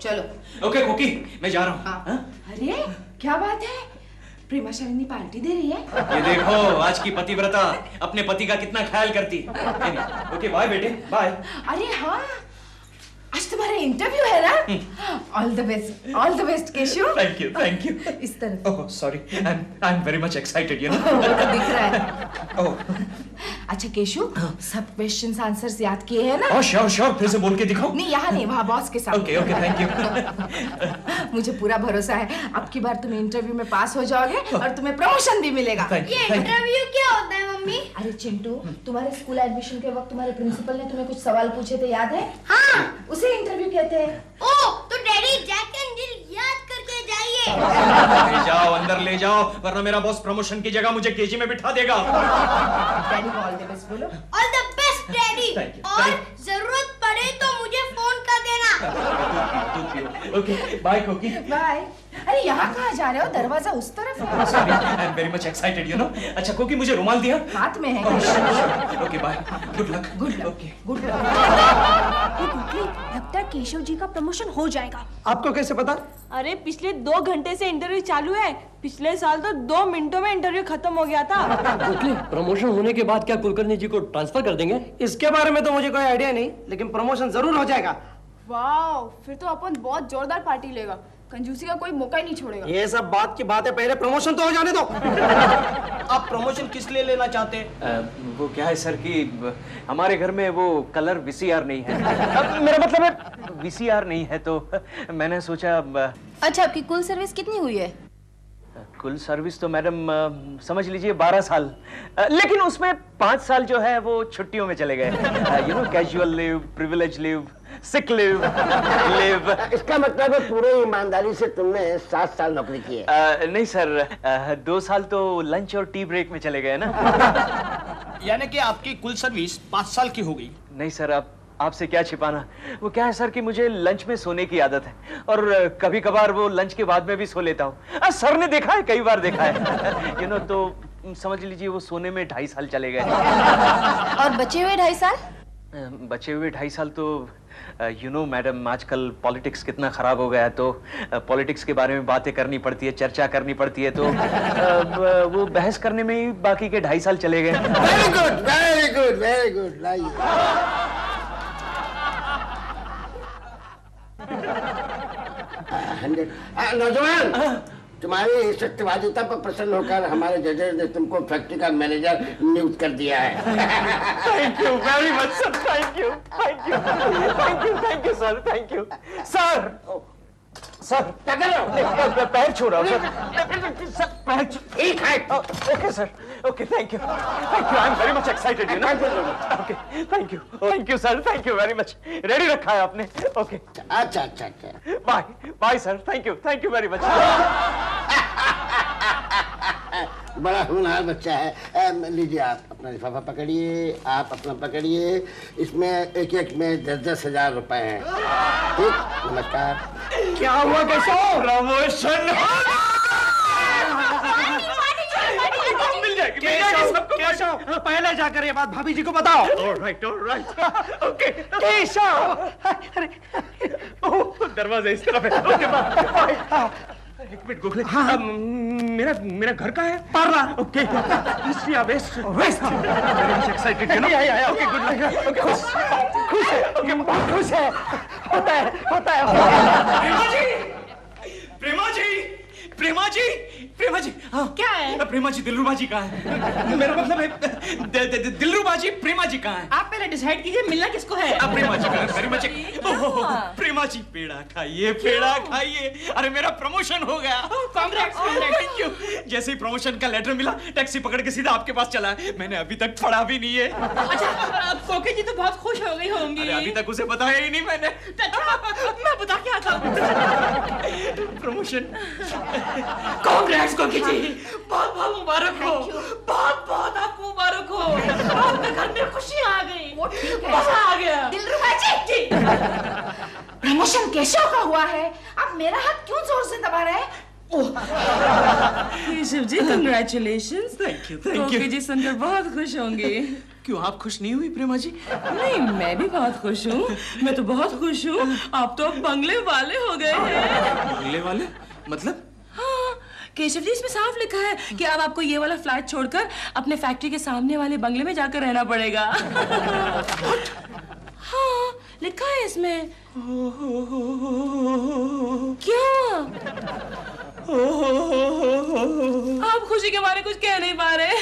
चलो। ओके कोकी, मैं जा रहा हूँ। हाँ। अरे क्या बात है, प्रेमा शालिनी पार्टी दे रही है? ये देखो आज की पतिव्रता अपने पति का कितना ख्याल करती है। ओके बाय बेटे, बाय। अरे हाँ, आज तुम्हारा इंटरव्यू है ना? All the best Keshav. Thank you. इस तरह। Oh sorry, I am very much excited you no. दिख रहा है। ओह अच्छा केशव, सब क्वेश्चंस आंसर्स याद किए हैं ना? ओह श्योर, फिर से बोल के दिखाओ। नहीं यहाँ नहीं, वहाँ बॉस के साथ। Okay thank you. मुझे पूरा भरोसा है अब की बार तुम इंटरव्यू में पास हो जाओगे और तुम्हें प्रमोशन भी मिलेगा। ये इंटरव्यू क्या होता है मम्मी? अरे चिंटू, तुम्हारे स्कूल एडमिशन के वक्त तुम्हारे प्रिंसिपल ने तुम्हें कुछ सवाल पूछे थे, याद है? हाँ। उसे इंटरव्यू कहते हैं। ओ तो डैडी जैक एंड जिल याद करके जाइए। ले जाओ, अंदर ले जाओ, वरना मेरा बॉस प्रमोशन की जगह मुझे केजी में बिठा देगा। डैडी को ऑल द बेस्ट बोलो। All the best daddy. और जरूरत पड़े तो मुझे फोन कर देना। ओके बाय कोकी। बाय। अरे यहाँ कहाँ जा रहे हो? दरवाजा उस तरफ है। Sorry, I am very much excited you know. अच्छा कोकी, मुझे रुमाल दिया? हाथ में है। Okay bye, good luck. Okay good luck. लगता है केशव जी का प्रमोशन हो जाएगा। आपको कैसे पता? अरे पिछले 2 घंटे से इंटरव्यू चालू है। पिछले साल तो 2 मिनटों में इंटरव्यू खत्म हो गया था। प्रमोशन होने के बाद क्या कुलकर्णी जी को ट्रांसफर कर देंगे? इसके बारे में तो मुझे कोई आइडिया नहीं, लेकिन प्रमोशन जरूर हो जाएगा। वाह, फिर तो अपन बहुत जोरदार पार्टी लेगा, कंजूसी का कोई मौका ही नहीं छोड़ेगा। ये सब बात की बात है, पहले प्रमोशन तो हो जाने दो। आप प्रमोशन किस लिए लेना चाहते हैं? वो क्या है सर कि हमारे घर में वो कलर वीसीआर नहीं है। मेरा मतलब है वीसीआर नहीं है, तो मैंने सोचा। अच्छा, आपकी कुल सर्विस कितनी हुई है? कुल सर्विस तो मैडम समझ लीजिए 12 साल, लेकिन उसमें 5 साल जो है वो छुट्टियों में चले गए। You know, casual leave, privilege leave, sick leave. इसका मतलब है पूरे ईमानदारी से तुमने 7 साल नौकरी की है? नहीं सर, 2 साल तो लंच और टी ब्रेक में चले गए ना। यानी कि आपकी कुल सर्विस 5 साल की हो गई? नहीं सर, आपसे क्या छिपाना। वो क्या है सर कि मुझे लंच में सोने की आदत है और कभी कभार वो लंच के बाद में भी सो लेता हूँ। सर ने देखा है, कई बार देखा है। यू नो, तो समझ लीजिए वो सोने में 2.5 साल चले गए। और बचे हुए 2.5 साल? बचे हुए 2.5 साल तो यू नो मैडम, आजकल पॉलिटिक्स कितना खराब हो गया है, तो पॉलिटिक्स के बारे में बातें करनी पड़ती है, चर्चा करनी पड़ती है, तो वो बहस करने में ही बाकी के 2.5 साल चले गए। Very good, very good, very good. नौजवान, तुम्हारी सत्यवादिता पर प्रसन्न होकर हमारे जजेस ने तुमको फैक्ट्री का मैनेजर नियुक्त कर दिया है। Thank you very much sir, thank you sir, thank you sir. क्या कर रहे हो? पैर छू रहा हूँ सर, पैर ठीक है। Okay sir, okay thank you, I am very much excited you know. Okay thank you sir, thank you very much. Ready रखा है आपने? ओके अच्छा। Bye sir, thank you very much. बड़ा होनहार बच्चा है। लीजिए, आप अपना लिफाफा पकड़िए, आप अपना पकड़िए। इसमें एक में 10-10 हजार रुपए हैं। ठीक, नमस्कार। क्या हुआ केशव? प्रमोशन मिल जाएगी। केशव, पहले जाकर ये बात भाभी जी को बताओ। Alright okay Keshav. अरे दरवाजा इस तरफ है। Okay bye. एक मिनट गोखले। हाँ। मेरा घर का है पार्ला। ओके ईस्ट या वेस्ट? वेस्ट। मैं एक्साइटेड हूं। आया ओके गुड लक। ओके खुश है। ओके बहुत खुश है। होता है। प्रेमा जी। हाँ क्या है? प्रेमा जी, दिलरुबा जी कहाँ है? मेरा मतलब है दिलरुबा जी, प्रेमा जी कहाँ है? आप पहले डिसाइड कीजिए मिलना किसको है। प्रेमा जी कहाँ है? Very much. प्रेमा जी पेड़ा खाइए। अरे मेरा प्रमोशन हो गया। कांग्रेट्स। Thank you. जैसे ही प्रमोशन का लेटर मिला, टैक्सी पकड़ के सीधा आपके पास चला है। मैंने अभी तक पढ़ा भी नहीं है। अच्छा, कोकी जी तो बहुत खुश हो गई होंगी। अरे अभी तक उसे बताया ही नहीं मैंने। मैं बता क्या था। प्रमोशन। कांग्रेट्स कोकी जी, बहुत मुबारक हो। बहुत आपको मुबारक हो। आपके घर में खुशी आ गई। वो ठीक है, मजा आ गया। दिलरुबा जी, प्रमोशन केशव का हुआ है, आप मेरा हाथ क्यों जोर से दबा रहे हैं? Keshav ji congratulations. Thank you okay जी सुनकर बहुत खुश होंगे। क्यों आप खुश नहीं हुई प्रेमा जी? नहीं मैं भी बहुत खुश हूँ, मैं तो बहुत खुश हूँ। आप तो अब बंगले वाले हो गए हैं। बंगले वाले मतलब? हाँ केशव जी इसमें साफ लिखा है कि अब आपको ये वाला फ्लैट छोड़कर अपने फैक्ट्री के सामने वाले बंगले में जाकर रहना पड़ेगा। हाँ लिखा है इसमें। क्या आप खुशी के मारे कुछ कह नहीं पा रहे?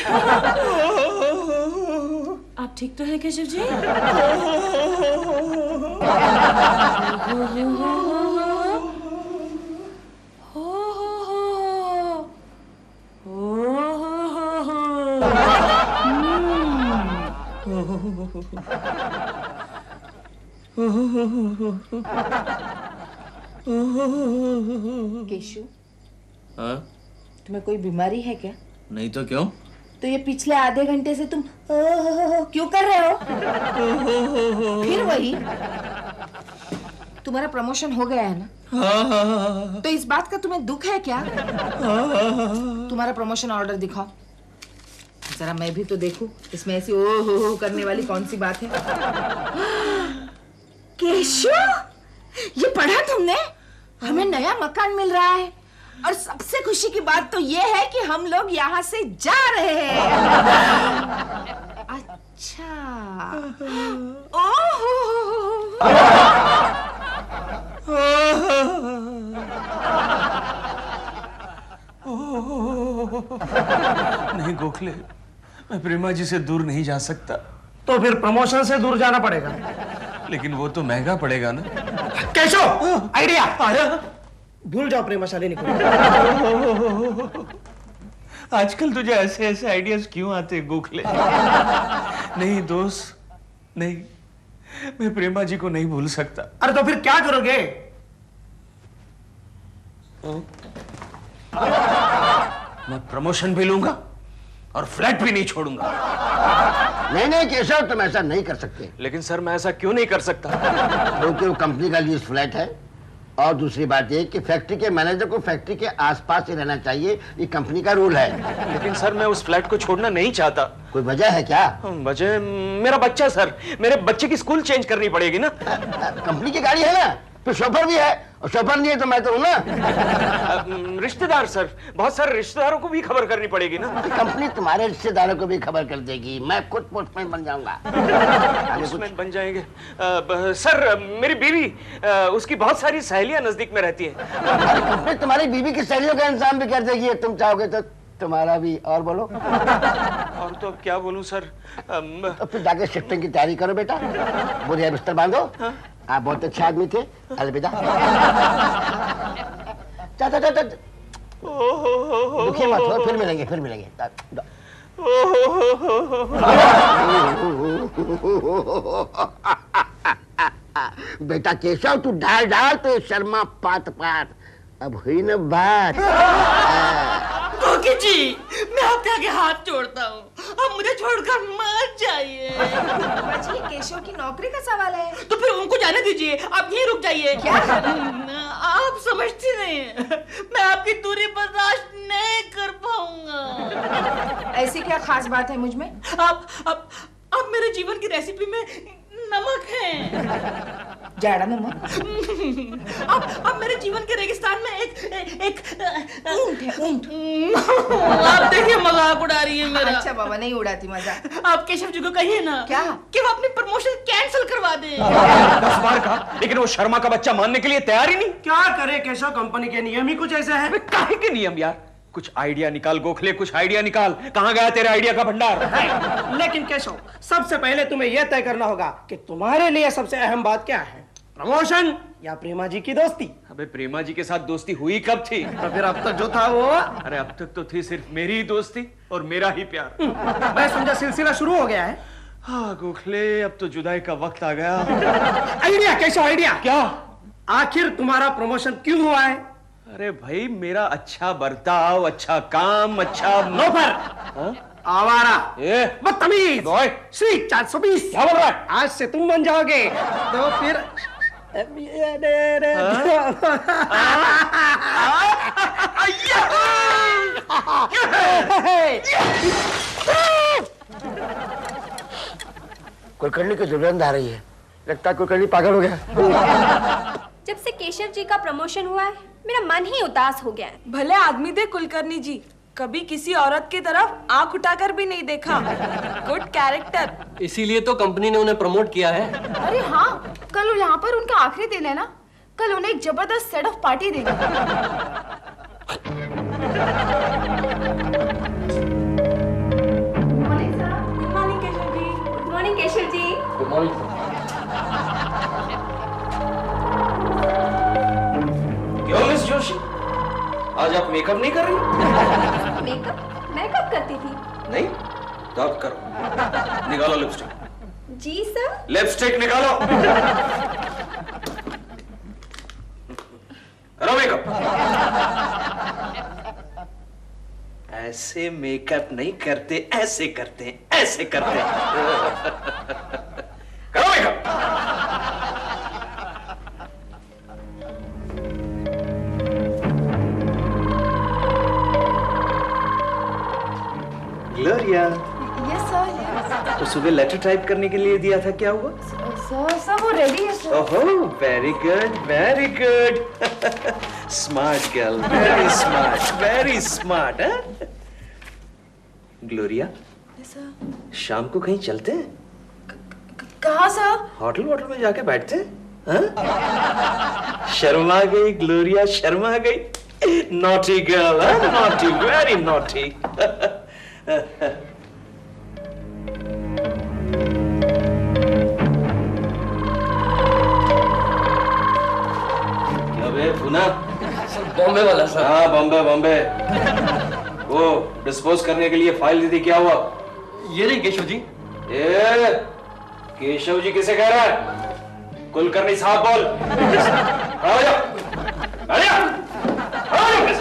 आप ठीक तो हैं केशव जी? केशु, हाँ? तुम्हें कोई बीमारी है क्या? नहीं तो क्यों? तो ये पिछले आधे घंटे से तुम क्यों कर रहे हो? फिर वही, तुम्हारा प्रमोशन हो गया है ना? तो इस बात का तुम्हें दुख है क्या? तुम्हारा प्रमोशन ऑर्डर दिखाओ जरा, मैं भी तो देखूं इसमें ऐसी ओ हो करने वाली कौन सी बात है। केशु, ये पढ़ा तुमने? हमें नया मकान मिल रहा है और सबसे खुशी की बात तो ये है कि हम लोग यहाँ से जा रहे हैं। अच्छा, नहीं गोखले, मैं प्रेमा जी से दूर नहीं जा सकता। तो फिर प्रमोशन से दूर जाना पड़ेगा। लेकिन वो तो महंगा पड़ेगा ना। केशव, आइडिया। भूल जाओ प्रेमाशालिनी को। आजकल तुझे ऐसे ऐसे आइडियाज क्यों आते गोखले? नहीं दोस्त, नहीं, मैं प्रेमा जी को नहीं भूल सकता। अरे तो फिर क्या करोगे? मैं प्रमोशन भी लूंगा और फ्लैट भी नहीं छोड़ूंगा। नहीं नहीं केशव, तुम ऐसा नहीं कर सकते। लेकिन सर मैं ऐसा क्यों नहीं कर सकता? क्योंकि वो कंपनी का लीज फ्लैट है और दूसरी बात ये कि फैक्ट्री के मैनेजर को फैक्ट्री के आसपास ही रहना चाहिए, ये कंपनी का रूल है। लेकिन सर मैं उस फ्लैट को छोड़ना नहीं चाहता। कोई वजह है क्या? वजह मेरा बच्चा सर, मेरे बच्चे की स्कूल चेंज करनी पड़ेगी ना। कंपनी की गाड़ी है ना, तो शोफर भी है, और शोफर नहीं है तो मैं तो हूं ना। रिश्तेदार सर, बहुत सारे रिश्तेदारों को भी खबर करनी पड़ेगी ना। कंपनी तुम्हारे रिश्तेदारों को भी खबर कर देगी, मैं खुद पोस्टमैन बन जाऊंगा। पोस्टमैन बन जाएंगे? सर मेरी बीवी, उसकी बहुत सारी सहेलियां नजदीक में रहती हैं। कंपनी तुम्हारी बीवी की सहेलियों का इंतजाम भी कर देगी, तुम चाहोगे तो तुम्हारा भी। और बोलो। और तो अब क्या बोलूं सर? तो फिर जाके शिफ्टिंग की तैयारी करो बेटा, बोरिया बिस्तर बांधो। आप बहुत अच्छे आदमी थे, अलविदा। दुखी मत हो, फिर मिलेंगे, फिर मिलेंगे। बेटा केशव, तू डाल डाल तो शर्मा पात पात। अब हुई न बात। गोकी जी, मैं आपके आगे हाथ जोड़ता हूँ, अब मुझे छोड़कर मत जाइए। ये केशव की नौकरी का सवाल है। तो फिर उनको जाने दीजिए, आप यहीं रुक जाइए। क्या? आप समझती नहीं हैं, मैं आपकी दूरी बर्दाश्त नहीं कर पाऊंगा। ऐसी क्या खास बात है मुझ में? आप मेरे जीवन की रेसिपी में नमक है। जाड़ा नमक। अब मेरे जीवन के रेगिस्तान में एक ऊंट है, ऊंट। आप देखिए मजाक उड़ा रही है मेरा। अच्छा बाबा, नहीं उड़ाती मजाक। आप केशव जी को कहिए ना क्या? कि वो अपनी प्रमोशन कैंसिल करवा दे। 10 बार कहा, लेकिन वो शर्मा का बच्चा मानने के लिए तैयार ही नहीं। क्या करे केशव, कंपनी के नियम ही कुछ ऐसे हैं। काहे के नियम यार? कुछ आइडिया निकाल गोखले, कुछ आइडिया निकाल। कहाँ गया तेरे आइडिया का भंडार? लेकिन केशव, सबसे पहले तुम्हें यह तय करना होगा कि तुम्हारे लिए सबसे अहम बात क्या है, प्रमोशन या प्रेमा जी की दोस्ती? अबे प्रेमा जी के साथ दोस्ती हुई कब थी? तो फिर अब तक जो था वो? अरे अब तक तो थी सिर्फ मेरी ही दोस्ती और मेरा ही प्यार। मैं समझा सिलसिला शुरू हो गया है। हाँ गोखले, अब तो जुदाई का वक्त आ गया। Idea Keshav, idea. क्या? आखिर तुम्हारा प्रमोशन क्यों हुआ है? अरे भाई, मेरा अच्छा बर्ताव, अच्छा काम, अच्छा लोफर, आवारा, बदतमीज, बॉय, स्वीट 420। क्या बोल रहा है? आज से तुम बन जाओगे। तो फिर कुलकर्णी की दुर्गंध आ रही है, लगता है कुलकर्णी पागल हो गया। जब से केशव जी का प्रमोशन हुआ है मेरा मन ही उदास हो गया है। भले आदमी थे कुलकर्णी जी, कभी किसी औरत की तरफ आंख उठाकर भी नहीं देखा। Good character. इसीलिए तो कंपनी ने उन्हें प्रमोट किया है। अरे हाँ, कल यहाँ पर उनका आखिरी दिन है ना, कल उन्हें एक जबरदस्त सेट ऑफ पार्टी देंगे। Good morning Keshav ji. Good morning Keshav ji. Good morning. क्यों मिस जोशी, आज आप मेकअप नहीं कर रही? मेकअप मैं कब करती थी? नहीं तो आप करो। निकालो लिपस्टिक। जी सर। लिपस्टिक निकालो। करो मेकअप। ऐसे मेकअप नहीं करते, ऐसे करते हैं, ऐसे करते हैं। करो मेकअप। Gloria, yes sir. तो सुबह लेटर टाइप करने के लिए दिया था, क्या हुआ? सर वो रेडी है सर। ओहो, very good, very good. Smart girl, very smart है। ग्लोरिया, शाम को कहीं चलते हैं? कहाँ सर? होटल वोटल में जाके बैठते हैं? हाँ? शर्मा गई ग्लोरिया, शर्मा गई। Naughty girl, naughty, very naughty. Pune Bombay वाला सर। हाँ बॉम्बे, बॉम्बे। वो डिस्पोज करने के लिए फाइल दी थी, क्या हुआ? ये रही केशव जी। ए, केशव जी किसे कह रहा है? कुलकर्णी साहब बोल। खड़ा हो जा, खड़ा हो जा।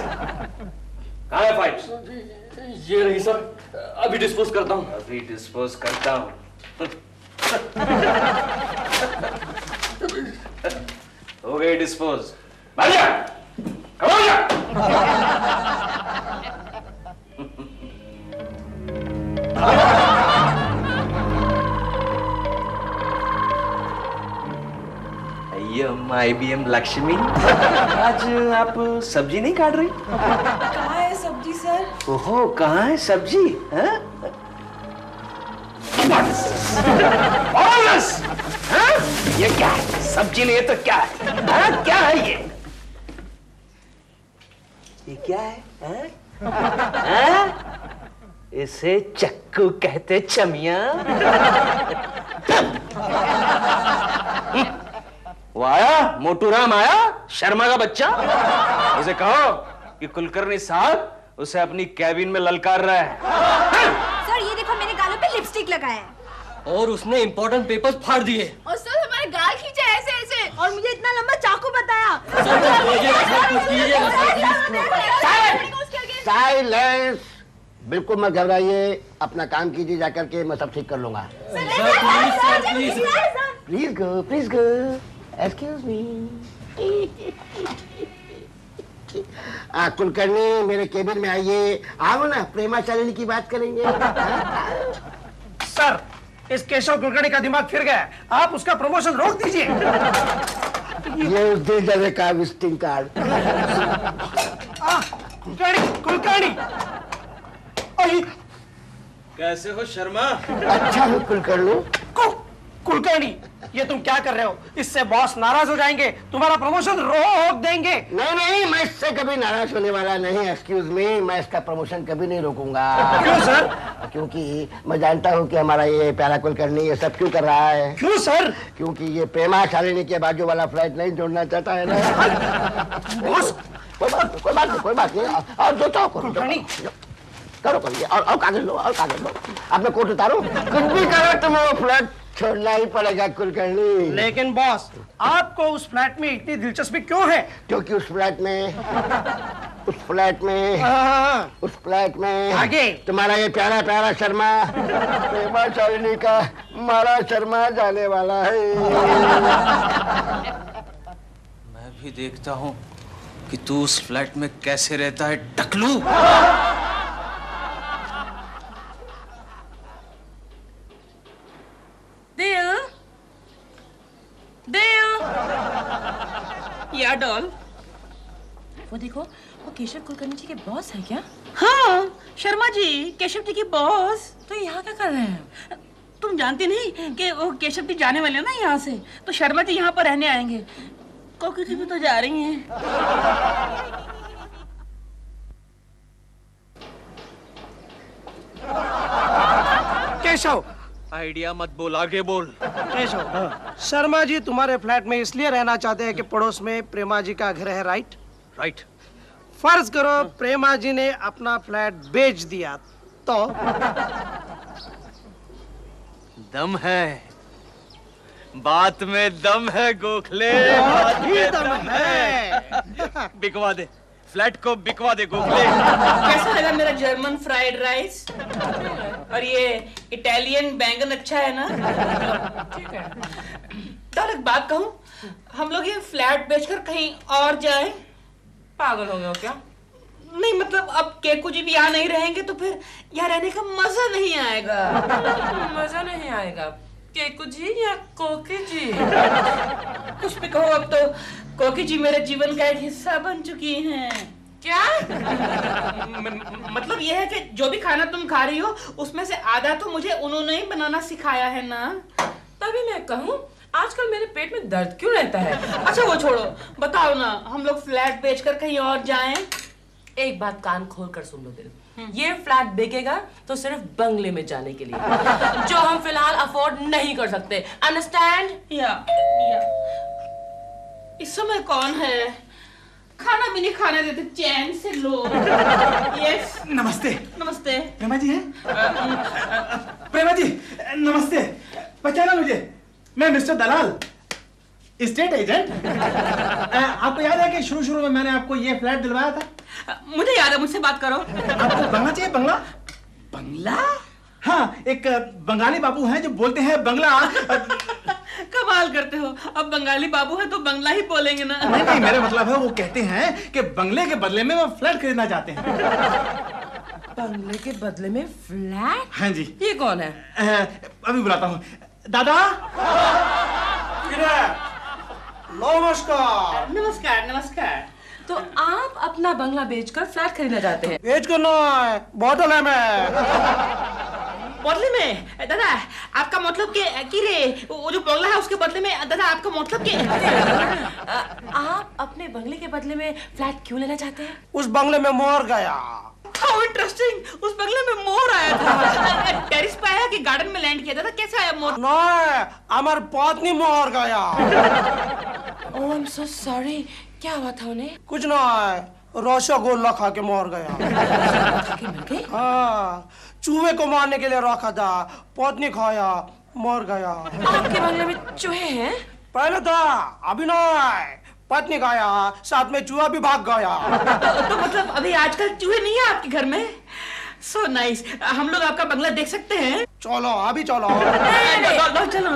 कहाँ है फाइल? ये रही सर, अभी डिस्पोज करता हूँ। अभी डिस्पोज करता हूँ। हो गई डिस्पोज। बैठ जा, खड़ा हो जा। IBM लक्ष्मी, आज आप सब्जी नहीं काट रही? कहाँ है सब्जी सर? ओहो, कहाँ है सब्जी? हाँ? ये क्या है? सब्जी नहीं है तो क्या है? हाँ? क्या है ये क्या है? हाँ? हाँ? इसे चक्कू कहते चमिया। वो आया, मोटू राम आया, शर्मा का बच्चा। उसे कहो कि कुलकर्णी साहब उसे अपनी कैबिन में ललकार रहा है। सर ये देखो मेरे गालों पे लिपस्टिक लगाया है। और उसने इंपॉर्टेंट पेपर्स फाड़ दिए। और सर हमारे गाल खींचे ऐसे ऐसे। और मुझे इतना लंबा चाकू बताया। साइलेंस, बिल्कुल मत घबराइए, अपना काम कीजिए जाकर के, मैं सब ठीक कर लूंगा। Please go, excuse me. Kulkarni मेरे केबिन में आइए। आओ ना, प्रेमा शालिनी की बात करेंगे। सर, इस केशव कुलकर्णी का दिमाग फिर गया, आप उसका प्रमोशन रोक दीजिए। ये उस दिल डरे का विजिटिंग कार्ड। कुलकर्णी, कैसे हो शर्मा? अच्छा हो कुलकर्णी। कुलकर्णी, ये तुम क्या कर रहे हो? इससे बॉस नाराज हो जाएंगे, तुम्हारा प्रमोशन रोक देंगे। नहीं, मैं इससे कभी नाराज होने वाला नहीं। एक्सक्यूज मी, मैं इसका प्रमोशन कभी नहीं रोकूंगा। क्यों सर? क्योंकि मैं जानता हूँ कि हमारा ये प्यारा कुलकर्णी ये सब क्यों कर रहा है। क्यों सर? क्योंकि ये प्रेमा शालिनी के बाजू वाला फ्लैट नहीं जोड़ना चाहता है ना। बॉस, कोई बात नहीं। और जो चाहो करो, करो और कागज लो, अब मैं कोट उतारूं? कुछ भी करो तुम्हें वो फ्लैट छोड़ना ही पड़ेगा कुलकर्णी। लेकिन बॉस, आपको उस फ्लैट में इतनी दिलचस्पी क्यों है? क्योंकि उस फ्लैट में आगे तुम्हारा ये प्यारा शर्मा प्रेमा शालिनी का मारा शर्मा जाने वाला है। मैं भी देखता हूँ कि तू उस फ्लैट में कैसे रहता है, टकलू। दिल, दिल, या डॉल। वो देखो, वो केशव कुलकर्णी जी के बॉस है क्या? हाँ, शर्मा जी, केशव जी की बॉस। तो यहाँ क्या कर रहे हैं? तुम जानती नहीं कि वो केशव जी जाने वाले हैं ना यहाँ से, तो शर्मा जी यहाँ पर रहने आएंगे। कोकी जी भी तो जा रही हैं। केशव, आइडिया मत बोल, आगे बोल। केशव, शर्मा जी तुम्हारे फ्लैट में इसलिए रहना चाहते हैं कि पड़ोस में प्रेमा जी का घर है, राइट? राइट। फर्ज करो प्रेमा जी ने अपना फ्लैट बेच दिया तो? दम है, बात में दम है गोखले, बहुत ही दम है। बिकवा दे फ्लैट को, बिकवा दे गोखले। कैसा लगा मेरा जर्मन फ्राइड राइस? और ये इटालियन बैंगन अच्छा है ना? ठीक है। तो एक बात कहूँ, हम लोग ये फ्लैट बेचकर कहीं और जाएं? पागल हो गए हो क्या? नहीं मतलब अब केकू जी भी यहाँ नहीं रहेंगे तो फिर यहाँ रहने का मजा नहीं आएगा। मजा नहीं आएगा। केकू जी या कोकी जी? कुछ भी कहो, अब तो कोकी जी मेरे जीवन का एक हिस्सा बन चुकी हैं। क्या? मतलब ये है कि जो भी खाना तुम खा रही हो उसमें से आधा तो मुझे उन्होंने ही बनाना सिखाया है ना। तभी मैं कहूँ, आजकल मेरे पेट में दर्द क्यों रहता है? अच्छा वो छोड़ो, बताओ ना, हम लोग फ्लैट बेचकर कहीं और जाएं? एक बात कान खोल कर सुन लो दिल, ये फ्लैट बिकेगा तो सिर्फ बंगले में जाने के लिए, जो हम फिलहाल अफोर्ड नहीं कर सकते। अंडरस्टैंड? या इस समय कौन है? खाना भी नहीं खाने देते, चैन से लो। यस। नमस्ते। नमस्ते। प्रेमा जी हैं? प्रेमा जी नमस्ते, पहचाना मुझे? मैं मिस्टर दलाल, स्टेट एजेंट। आपको याद है कि शुरू में मैंने आपको ये फ्लैट दिलवाया था? मुझे याद है, मुझसे बात करो। आपको बंगला चाहिए? बंगला? बंगला? हाँ, एक बंगाली बाबू हैं जो बोलते हैं बंगला। कमाल करते हो, अब बंगाली बाबू है तो बंगला ही बोलेंगे ना। नहीं, मेरा मतलब है वो कहते हैं कि बंगले के बदले में वो फ्लैट खरीदना चाहते हैं। बंगले के बदले में फ्लैट? हाँ जी। ये कौन है? अभी बुलाता हूँ। दादा। नमस्कार। नमस्कार। नमस्कार। तो आप अपना बंगला बेचकर फ्लैट खरीदना चाहते हैं? बेच कर ना, बॉटल है मैं। बदले में? दादा आपका मतलब कि रे वो जो बंगला है उसके बदले में, दादा आपका मतलब कि आप अपने बंगले के बदले में फ्लैट क्यों लेना चाहते हैं? उस बंगले में मोर गया। How interesting! उस बंगले में मोर आया था। टेरिस पे आया कि गार्डन में लैंड किया था? कैसा आया मोर? नहीं, हमारी पत्नी मोर गया। Oh, I'm so sorry. क्या हुआ था उन्हें? कुछ नहीं, रसगुल्ला खा के मर गया। हाँ, चूहे को मारने के लिए रखा था, पत्नी खाया, मर गया। आपके बंगले में चूहे हैं? पहले था, अभी नहीं। पत्नी खाया, साथ में चूहा भी भाग गया। तो मतलब अभी आजकल चूहे नहीं है आपके घर में? So nice. हम लोग आपका बंगला देख सकते हैं? चलो, अभी चलो। चलो।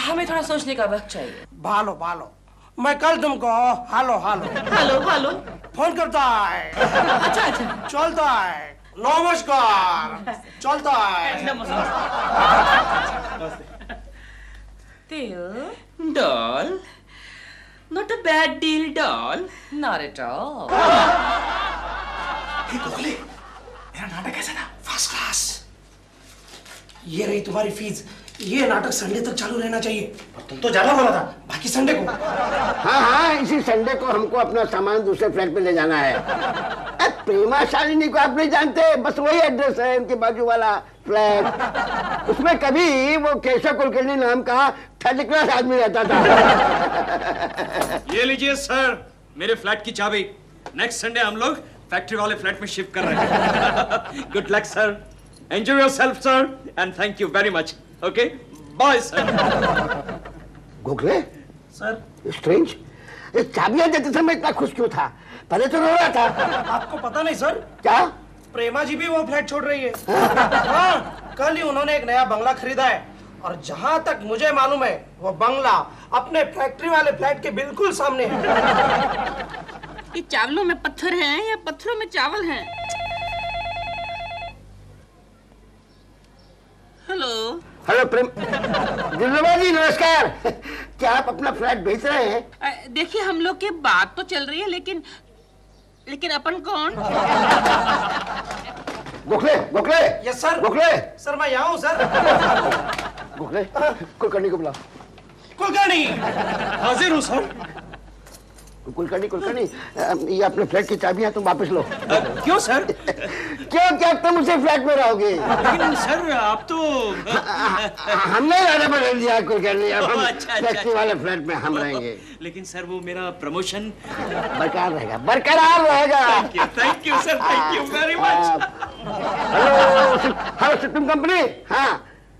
हमें थोड़ा सोचने का वक्त चाहिए। भालो भालो, मैं कल तुमको हालो फोन करता है। अच्छा। चलता है। नमस्कार। चलता है। Doll, not a bad deal, doll. Not at all. Gokhale, मेरा नाटक कैसा था? First class. ये रही तुम्हारी फीस। ये नाटक संडे तक चालू रहना चाहिए। तुम तो ज्यादा बोला था। बाकी संडे को। हाँ, इसी संडे को हमको अपना सामान दूसरे फ्लैट पे ले जाना है। प्रेमा शालिनी को आप नहीं जानते, बस वही एड्रेस है, उनके बाजू वाला फ्लैट। उसमें कभी वो केशव कुलकर्णी नाम का थर्ड क्लास आदमी रहता था। ये लीजिए सर, मेरे फ्लैट की चाबी। नेक्स्ट संडे हम लोग फैक्ट्री वाले फ्लैट में शिफ्ट कर रहे हैं। Good luck sir, enjoy yourself sir, and thank you very much. Okay, bye sir. Gokhale sir, strange, चाबियां देते समय इतना खुश क्यों था? पहले तो रो रहा था। आपको पता नहीं सर? क्या? प्रेमा जी भी वो फ्लैट छोड़ रही है। हाँ, कल ही उन्होंने एक नया बंगला खरीदा है और जहां तक मुझे मालूम है वो बंगला अपने फैक्ट्री वाले फ्लैट के बिल्कुल सामने है। ये चावलों में पत्थर हैं या पत्थरों में चावल हैं? हेलो हेलो प्रेम दिलरुबा जी, नमस्कार। क्या आप अपना फ्लैट बेच रहे हैं? देखिए, हम लोग की बात तो चल रही है, लेकिन अपन कौन? Gokhale Gokhale. Yes sir. Gokhale sir मैं यहाँ हूँ सर। गोखले कुलकर्णी को बुलाओ। कुलकर्णी। हाजिर हूँ सर। कुलकर्णी ये अपने फ्लैट की चाबियां तुम वापस लो। क्यों सर? क्यों क्या तुम उसे फ्लैट में रहोगे? लेकिन सर आप तो हमने इरादा बदल दिया कुलकर्णी, अब हम अच्छा। फैक्ट्री वाले फ्लैट में हम रहेंगे। लेकिन सर वो मेरा प्रमोशन बरकरार रहेगा। Thank you sir, thank you very much. Hello system company. हाँ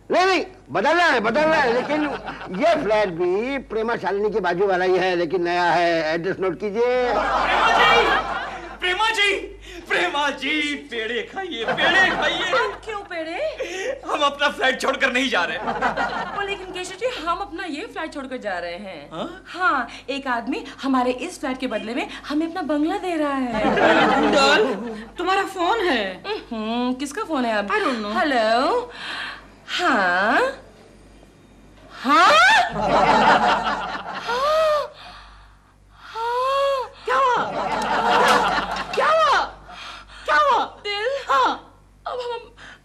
नहीं बदलना है, लेकिन ये फ्लैट भी प्रेमा शालिनी के बाजू वाला ही है, लेकिन नया है। एड्रेस नोट कीजिए। प्रेमा जी पेड़े खाइए, पेड़े खाइए। क्यों पेड़े? हम अपना फ्लैट छोड़कर नहीं जा रहे। लेकिन केशव जी, हम अपना ये फ्लैट छोड़कर जा रहे हैं। हाँ, एक आदमी हमारे इस फ्लैट के बदले में हमें अपना बंगला दे रहा है। तुम्हारा फोन है? किसका फोन है? I don't know. हेलो। हाँ हाँ क्या हुआ? दिल। अब हम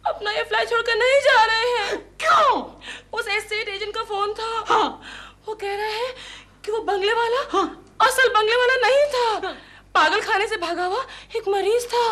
अपना ये फ्लैट छोड़कर नहीं जा रहे हैं। क्यों? उस एस्टेट एजेंट का फोन था। वो कह रहे हैं कि वो बंगले वाला असल बंगले वाला नहीं था, पागल खाने से भागा हुआ एक मरीज था।